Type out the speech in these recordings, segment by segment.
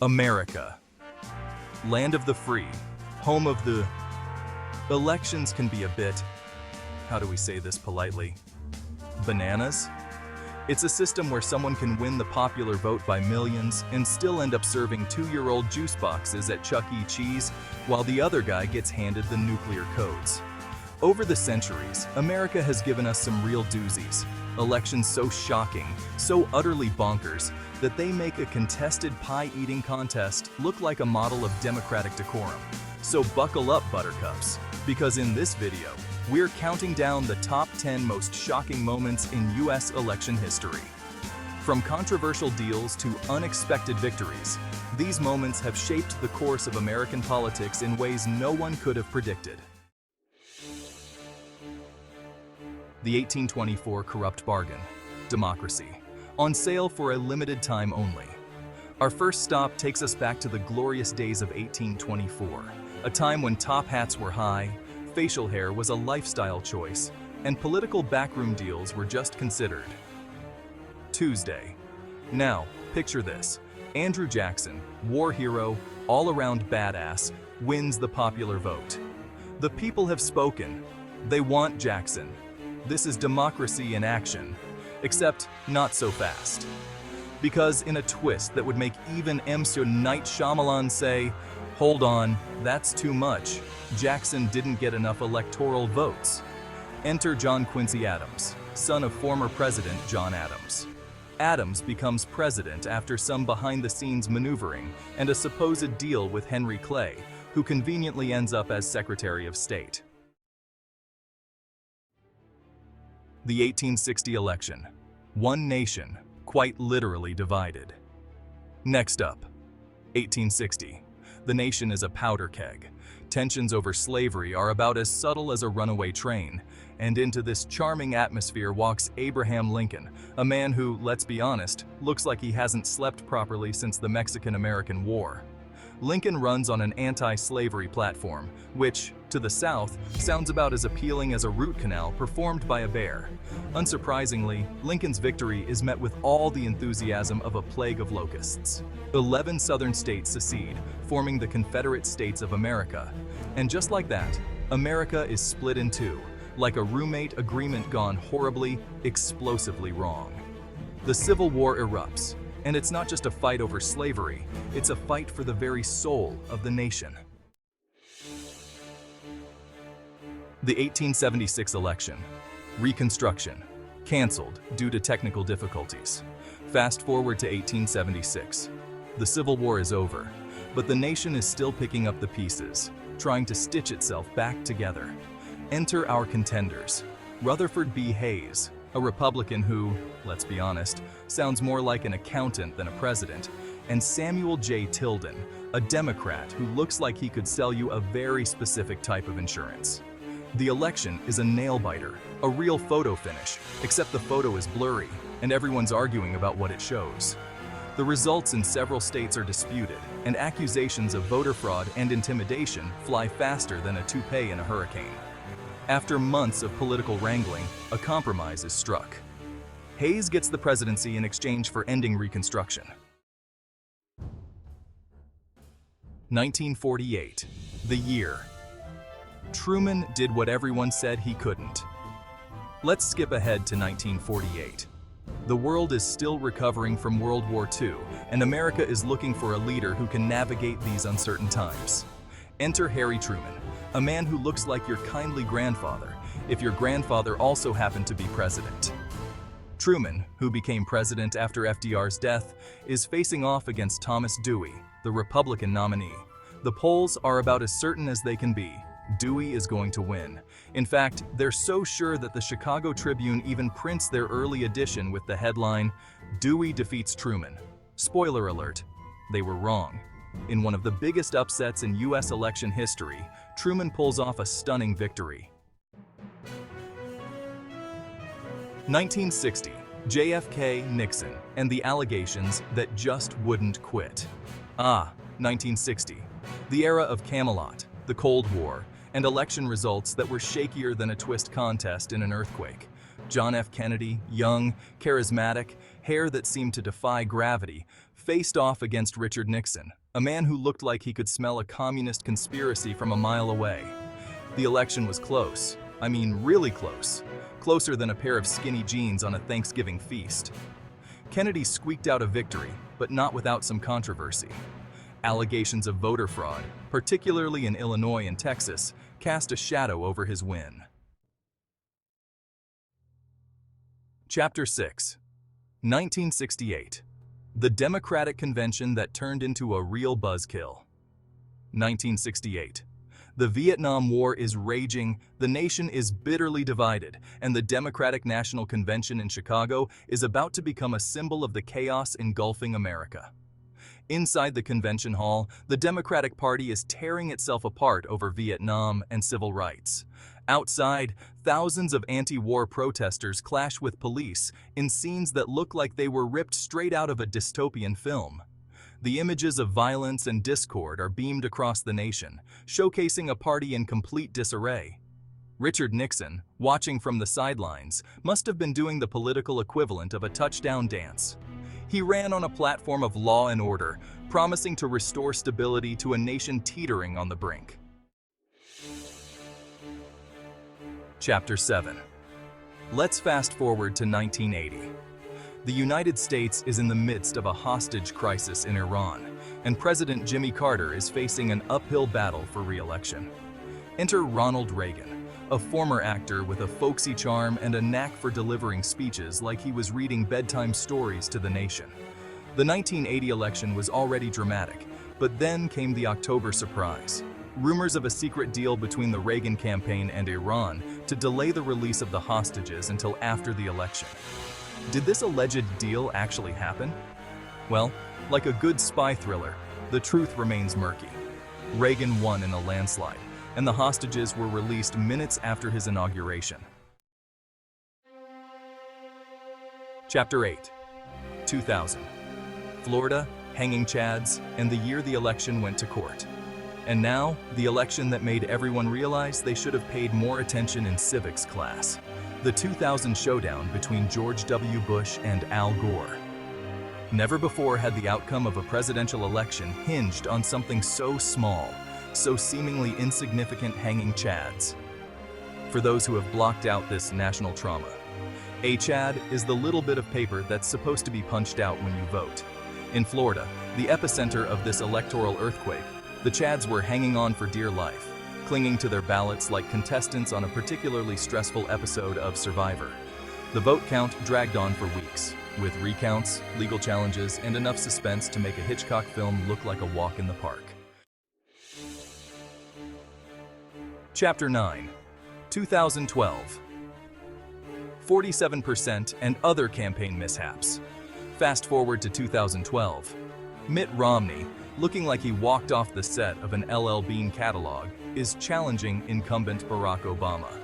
America, land of the free, home of the... Elections can be a bit, how do we say this politely, bananas? It's a system where someone can win the popular vote by millions and still end up serving 2-year-old juice boxes at Chuck E. Cheese while the other guy gets handed the nuclear codes. Over the centuries, America has given us some real doozies. Elections so shocking, so utterly bonkers, that they make a contested pie-eating contest look like a model of democratic decorum. So buckle up, buttercups, because in this video, we're counting down the top 10 most shocking moments in US election history. From controversial deals to unexpected victories, these moments have shaped the course of American politics in ways no one could have predicted. The 1824 corrupt bargain, democracy, on sale for a limited time only. Our first stop takes us back to the glorious days of 1824, a time when top hats were high, facial hair was a lifestyle choice, and political backroom deals were just considered. Tuesday. Now, picture this. Andrew Jackson, war hero, all-around badass, wins the popular vote. The people have spoken. They want Jackson. This is democracy in action, except not so fast. Because in a twist that would make even M. Night Shyamalan say, "Hold on, that's too much. Jackson didn't get enough electoral votes." Enter John Quincy Adams, son of former President John Adams. Adams becomes president after some behind-the-scenes maneuvering and a supposed deal with Henry Clay, who conveniently ends up as Secretary of State. The 1860 election. One nation, quite literally divided. Next up, 1860. The nation is a powder keg. Tensions over slavery are about as subtle as a runaway train, and into this charming atmosphere walks Abraham Lincoln, a man who, let's be honest, looks like he hasn't slept properly since the Mexican-American War. Lincoln runs on an anti-slavery platform, which, to the South, sounds about as appealing as a root canal performed by a bear. Unsurprisingly, Lincoln's victory is met with all the enthusiasm of a plague of locusts. 11 southern states secede, forming the Confederate States of America. And just like that, America is split in two, like a roommate agreement gone horribly, explosively wrong. The Civil War erupts. And it's not just a fight over slavery, it's a fight for the very soul of the nation. The 1876 election. Reconstruction. Canceled due to technical difficulties. Fast forward to 1876. The Civil War is over, but the nation is still picking up the pieces, trying to stitch itself back together. Enter our contenders. Rutherford B. Hayes, a Republican who, let's be honest, sounds more like an accountant than a president, and Samuel J. Tilden, a Democrat who looks like he could sell you a very specific type of insurance. The election is a nail-biter, a real photo finish, except the photo is blurry, and everyone's arguing about what it shows. The results in several states are disputed, and accusations of voter fraud and intimidation fly faster than a toupee in a hurricane. After months of political wrangling, a compromise is struck. Hayes gets the presidency in exchange for ending Reconstruction. 1948, the year. Truman did what everyone said he couldn't. Let's skip ahead to 1948. The world is still recovering from World War II, and America is looking for a leader who can navigate these uncertain times. Enter Harry Truman, a man who looks like your kindly grandfather, if your grandfather also happened to be president. Truman, who became president after FDR's death, is facing off against Thomas Dewey, the Republican nominee. The polls are about as certain as they can be. Dewey is going to win. In fact, they're so sure that the Chicago Tribune even prints their early edition with the headline, "Dewey defeats Truman." Spoiler alert, they were wrong. In one of the biggest upsets in US election history, Truman pulls off a stunning victory. 1960, JFK, Nixon, and the allegations that just wouldn't quit. 1960, the era of Camelot, the Cold War, and election results that were shakier than a twist contest in an earthquake. John F. Kennedy, young, charismatic, hair that seemed to defy gravity, faced off against Richard Nixon, a man who looked like he could smell a communist conspiracy from a mile away. The election was close. I mean, really close. Closer than a pair of skinny jeans on a Thanksgiving feast. Kennedy squeaked out a victory, but not without some controversy. Allegations of voter fraud, particularly in Illinois and Texas, cast a shadow over his win. Chapter 6. 1968. The Democratic Convention that turned into a real buzzkill. 1968. The Vietnam War is raging, the nation is bitterly divided, and the Democratic National Convention in Chicago is about to become a symbol of the chaos engulfing America. Inside the convention hall, the Democratic Party is tearing itself apart over Vietnam and civil rights. Outside, thousands of anti-war protesters clash with police in scenes that look like they were ripped straight out of a dystopian film. The images of violence and discord are beamed across the nation, showcasing a party in complete disarray. Richard Nixon, watching from the sidelines, must have been doing the political equivalent of a touchdown dance. He ran on a platform of law and order, promising to restore stability to a nation teetering on the brink. Chapter 7. Let's fast forward to 1980. The United States is in the midst of a hostage crisis in Iran, and President Jimmy Carter is facing an uphill battle for re-election. Enter Ronald Reagan, a former actor with a folksy charm and a knack for delivering speeches like he was reading bedtime stories to the nation. The 1980 election was already dramatic, but then came the October surprise. Rumors of a secret deal between the Reagan campaign and Iran to delay the release of the hostages until after the election. Did this alleged deal actually happen? Well, like a good spy thriller, the truth remains murky. Reagan won in a landslide, and the hostages were released minutes after his inauguration. Chapter 8. 2000. Florida, hanging chads, and the year the election went to court. And now, the election that made everyone realize they should have paid more attention in civics class. The 2000 showdown between George W. Bush and Al Gore. Never before had the outcome of a presidential election hinged on something so small, so seemingly insignificant hanging chads. For those who have blocked out this national trauma, a chad is the little bit of paper that's supposed to be punched out when you vote. In Florida, the epicenter of this electoral earthquake, the chads were hanging on for dear life, clinging to their ballots like contestants on a particularly stressful episode of Survivor. The vote count dragged on for weeks, with recounts, legal challenges, and enough suspense to make a Hitchcock film look like a walk in the park. Chapter 9. 2012. 47% and other campaign mishaps. Fast forward to 2012. Mitt Romney, looking like he walked off the set of an LL Bean catalog, is challenging incumbent Barack Obama.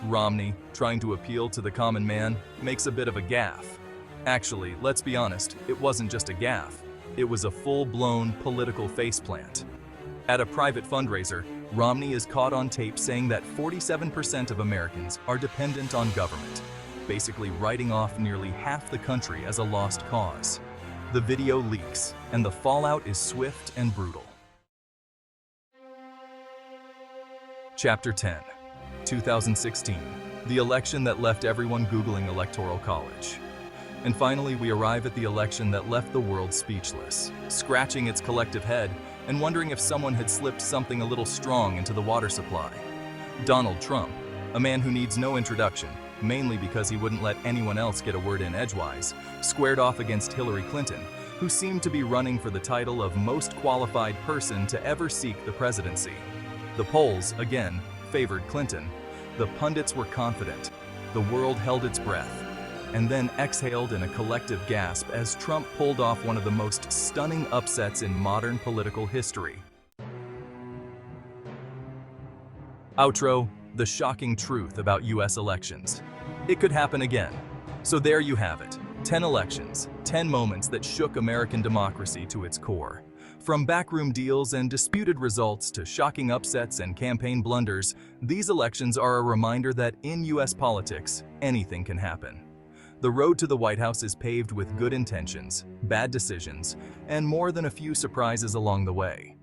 Romney, trying to appeal to the common man, makes a bit of a gaffe. Actually, let's be honest, it wasn't just a gaffe. It was a full-blown political faceplant. At a private fundraiser, Romney is caught on tape saying that 47% of Americans are dependent on government, basically writing off nearly half the country as a lost cause. The video leaks, and the fallout is swift and brutal. Chapter 10. 2016. The election that left everyone Googling Electoral College. And finally, we arrive at the election that left the world speechless, scratching its collective head and wondering if someone had slipped something a little strong into the water supply. Donald Trump, a man who needs no introduction, mainly because he wouldn't let anyone else get a word in edgewise, squared off against Hillary Clinton, who seemed to be running for the title of most qualified person to ever seek the presidency. The polls, again, favored Clinton. The pundits were confident. The world held its breath, and then exhaled in a collective gasp as Trump pulled off one of the most stunning upsets in modern political history. Outro: the shocking truth about US elections. It could happen again. So there you have it. 10 elections, 10 moments that shook American democracy to its core. From backroom deals and disputed results to shocking upsets and campaign blunders, these elections are a reminder that in U.S. politics, anything can happen. The road to the White House is paved with good intentions, bad decisions, and more than a few surprises along the way.